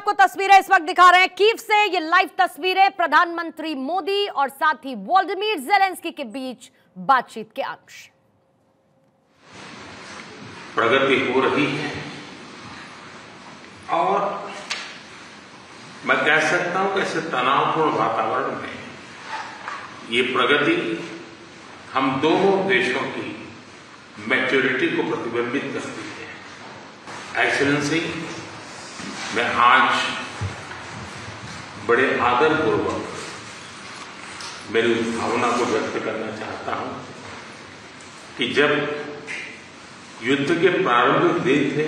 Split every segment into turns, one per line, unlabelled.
आपको तस्वीरें इस वक्त दिखा रहे हैं कीव से। ये लाइव तस्वीरें प्रधानमंत्री मोदी और साथ ही वोलोदिमीर ज़ेलेंस्की के बीच बातचीत के अंश।
प्रगति हो रही है और मैं कह सकता हूं कि ऐसे तनावपूर्ण वातावरण में ये प्रगति हम दोनों देशों की मैच्योरिटी को प्रतिबिंबित करती है। एक्सीलेंसी, मैं आज बड़े आदरपूर्वक मेरी उस भावना को व्यक्त करना चाहता हूं कि जब युद्ध के प्रारंभिक दिन थे,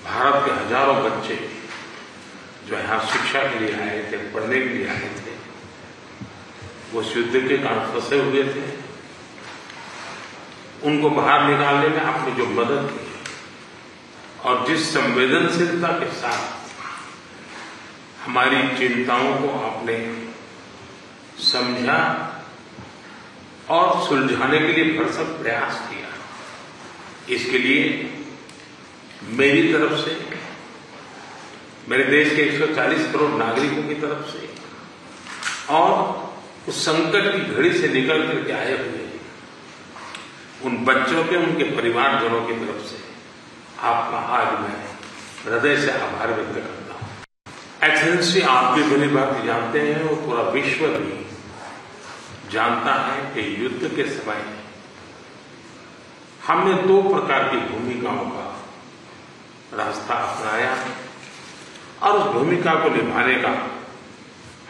भारत के हजारों बच्चे जो यहां शिक्षा के लिए आए थे, पढ़ने के लिए आए थे, वो उस युद्ध के कारण फंसे हुए थे। उनको बाहर निकालने में आपने जो मदद की और जिस संवेदनशीलता के साथ हमारी चिंताओं को आपने समझा और सुलझाने के लिए भरसक प्रयास किया, इसके लिए मेरी तरफ से, मेरे देश के 140 करोड़ नागरिकों की तरफ से और उस संकट की घड़ी से निकल करके आए हुए उन बच्चों के, उनके परिवारजनों की तरफ से आपका आज मैं हृदय से आभार व्यक्त करता हूं। एक्सीलेंसी, आप भी भली बात जानते हैं और पूरा विश्व भी जानता है कि युद्ध के समय हमने दो प्रकार की भूमिकाओं का रास्ता अपनाया और उस भूमिका को निभाने का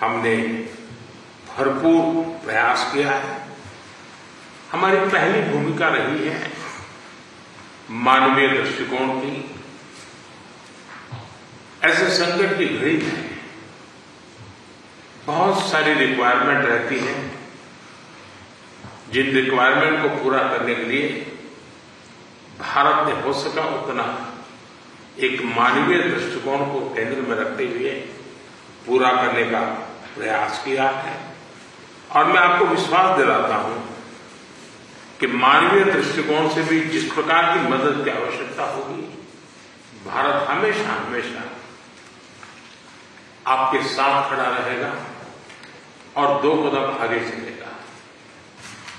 हमने भरपूर प्रयास किया है। हमारी पहली भूमिका रही है मानवीय दृष्टिकोण की। ऐसे संकट की घड़ी में बहुत सारी रिक्वायरमेंट रहती है, जिन रिक्वायरमेंट को पूरा करने के लिए भारत ने हो सका उतना एक मानवीय दृष्टिकोण को केंद्र में रखते हुए पूरा करने का प्रयास किया है। और मैं आपको विश्वास दिलाता हूं कि मानवीय दृष्टिकोण से भी जिस प्रकार की मदद की आवश्यकता होगी, भारत हमेशा हमेशा आपके साथ खड़ा रहेगा और दो कदम आगे चलेगा।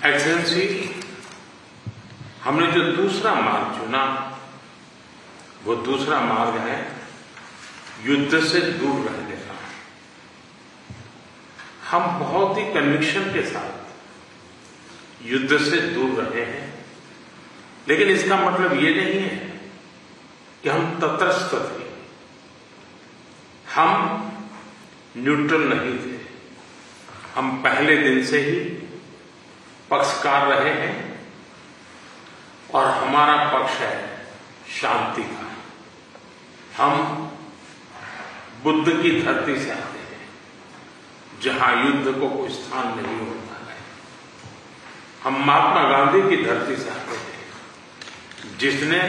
एक्सीलेंसी, हमने जो दूसरा मार्ग चुना, वो दूसरा मार्ग है युद्ध से दूर रहने का। हम बहुत ही कन्विक्शन के साथ युद्ध से दूर रहे हैं, लेकिन इसका मतलब ये नहीं है कि हम तटस्थ थे, हम न्यूट्रल नहीं थे। हम पहले दिन से ही पक्षकार रहे हैं और हमारा पक्ष है शांति का। हम बुद्ध की धरती से आते हैं, जहां युद्ध को कोई स्थान नहीं होता है। हम महात्मा गांधी की धरती से आते हैं, जिसने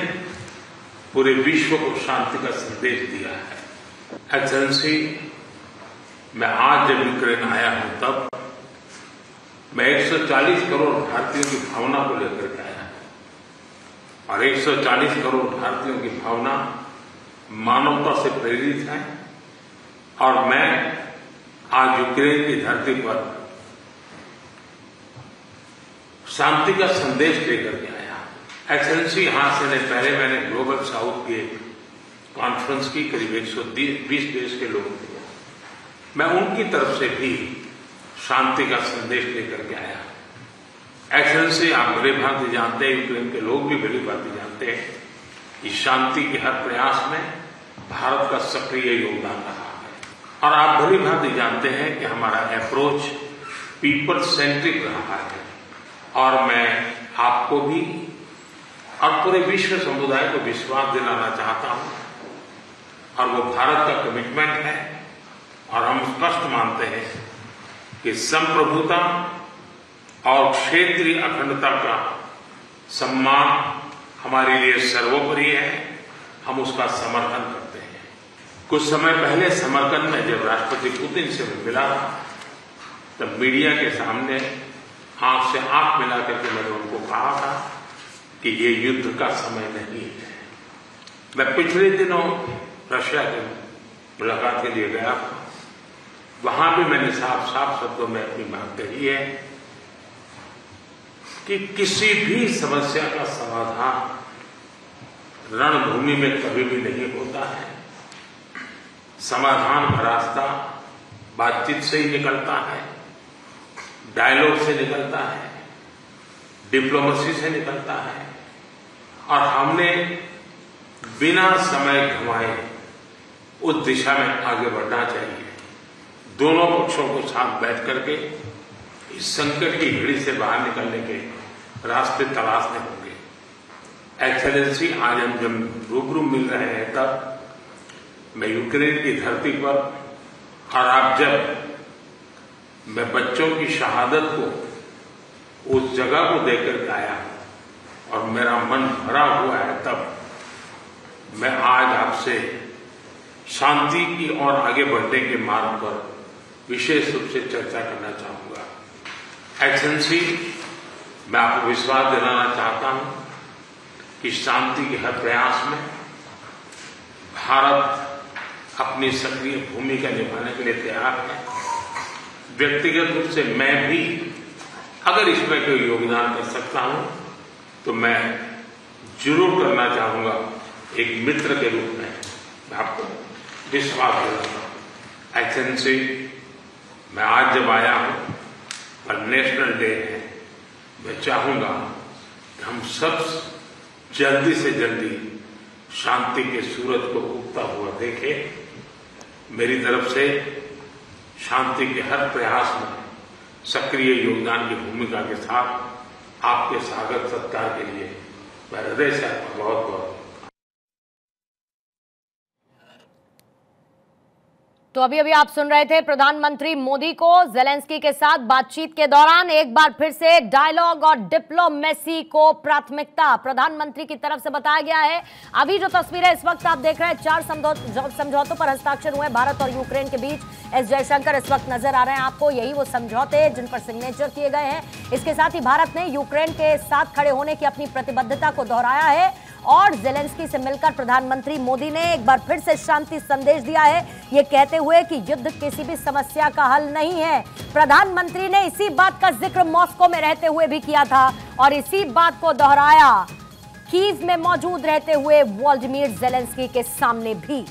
पूरे विश्व को शांति का संदेश दिया है। एक्सीलेंसी, मैं आज जब यूक्रेन आया हूं, तब मैं 140 करोड़ भारतीयों की भावना को लेकर के आया हूं और 140 करोड़ भारतीयों की भावना मानवता से प्रेरित है। और मैं आज यूक्रेन की धरती पर शांति का संदेश लेकर के आया। एक्सीलेंसी, यहां से पहले मैंने ग्लोबल साउथ की एक कॉन्फ्रेंस की, करीब 120 देश के लोग थे। मैं उनकी तरफ से भी शांति का संदेश लेकर के आया। एक्सीलेंसी, आप भली भांति जानते हैं, यूक्रेन के लोग भी भली भांति जानते हैं कि शांति के हर प्रयास में भारत का सक्रिय योगदान रहा है। और आप भली भांति जानते हैं कि हमारा अप्रोच पीपल सेंट्रिक रहा है। और मैं आपको भी और पूरे विश्व समुदाय को विश्वास दिलाना चाहता हूं, और वो भारत का कमिटमेंट है। और हम स्पष्ट मानते हैं कि संप्रभुता और क्षेत्रीय अखंडता का सम्मान हमारे लिए सर्वोपरि है। हम उसका समर्थन करते हैं। कुछ समय पहले समरकंद में जब राष्ट्रपति पुतिन से मिला था, तब मीडिया के सामने आंख से आंख मिला करके मैंने उनको कहा था कि ये युद्ध का समय नहीं है। मैं पिछले दिनों रशिया के मुलाकात के लिए गया, वहां भी मैंने साफ साफ शब्दों में अपनी बात कही है कि किसी भी समस्या का समाधान रणभूमि में कभी भी नहीं होता है। समाधान का रास्ता बातचीत से ही निकलता है, डायलॉग से निकलता है, डिप्लोमेसी से निकलता है। और हमने बिना समय गंवाए उस दिशा में आगे बढ़ना चाहिए। दोनों पक्षों को साथ बैठ करके इस संकट की घड़ी से बाहर निकलने के रास्ते तलाशने होंगे। एक्सेलेंसी, आज हम जब रूबरू मिल रहे हैं तब मैं यूक्रेन की धरती पर, और आप जब मैं बच्चों की शहादत को उस जगह को देख करके आया और मेरा मन भरा हुआ है, तब मैं आज आपसे शांति की ओर आगे बढ़ने के मार्ग पर विशेष रूप से चर्चा करना चाहूंगा। एक्सेलेंसी, मैं आपको विश्वास दिलाना चाहता हूं कि शांति के हर प्रयास में भारत अपनी सक्रिय भूमिका निभाने के लिए तैयार है। व्यक्तिगत रूप से मैं भी अगर इसमें कोई योगदान कर सकता हूं तो मैं जरूर करना चाहूंगा। एक मित्र के रूप में मैं आपको विश्वास दिलाता हूं। एक्सेलेंसी, मैं आज जब आया हूं और नेशनल डे है, मैं चाहूंगा कि हम सब जल्दी से जल्दी शांति के सूरज को उगता हुआ देखें। मेरी तरफ से शांति के हर प्रयास में सक्रिय योगदान की भूमिका के साथ आपके स्वागत सत्कार के लिए मैं हृदय से आपका बहुत बहुत।
तो अभी आप सुन रहे थे प्रधानमंत्री मोदी को ज़ेलेंस्की के साथ बातचीत के दौरान एक बार फिर से डायलॉग और डिप्लोमेसी को प्राथमिकता प्रधानमंत्री की तरफ से बताया गया है। अभी जो तस्वीरें इस वक्त आप देख रहे हैं, 4 समझौतों पर हस्ताक्षर हुए भारत और यूक्रेन के बीच। एस जयशंकर इस वक्त नजर आ रहे हैं आपको, यही वो समझौते जिन पर सिग्नेचर किए गए हैं। इसके साथ ही भारत ने यूक्रेन के साथ खड़े होने की अपनी प्रतिबद्धता को दोहराया है और ज़ेलेंस्की से मिलकर प्रधानमंत्री मोदी ने एक बार फिर से शांति संदेश दिया है, ये कहते हुए कि युद्ध किसी भी समस्या का हल नहीं है। प्रधानमंत्री ने इसी बात का जिक्र मॉस्को में रहते हुए भी किया था और इसी बात को दोहराया कीव में मौजूद रहते हुए वोलोदिमीर ज़ेलेंस्की के सामने भी।